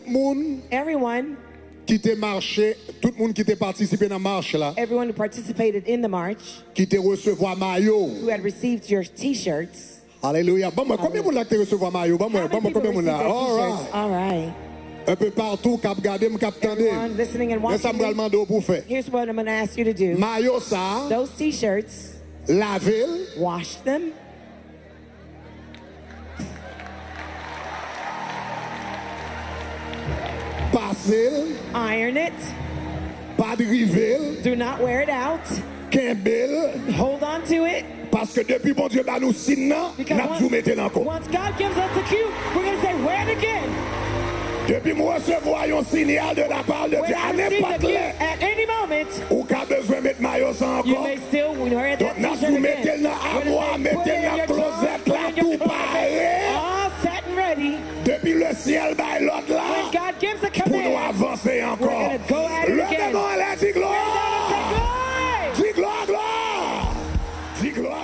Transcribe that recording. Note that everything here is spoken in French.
le monde Everyone, qui t'a marché, tout le monde qui t'a participé dans la marche là, everyone who participated in the march, qui t'a recevoir maillot. who had received your t-shirts. Alléluia. Bon, moi, combien de monde là qui recevoir maillot? Bon, moi, How many combien de people monde là? received their All t-shirts? right. All right. Un peu partout, cap garder, cap tendre. Everyone listening and Mais ça watching me me, demander pour faire. here's what I'm going to ask you to do. Maillot ça, Those t-shirts, laver, wash them, passer, iron it, pas driver, do not wear it out, kembel, hold on to it. parce que depuis bon Dieu bah nous signe n'a Because nous mettez encore. once God gives us the cue, we're going to say, wear it again. Depuis moi recevoir un signal de la part de When Dieu à I receive n'importe the cue, l'heure, at any moment, ou qu'a besoin mettre maillot ça you encore. may still wear that Donc n'a t-shirt vous again. mettez dans armoire, mettez dans la closette là tout pareil. All set and ready. Depuis le ciel by l'autre là. When God gives a Pour nous command, avancer we're encore. going to go at it Le again. démon là, dis gloire. Say, "Glory!" Dis gloire, gloire. Dis gloire.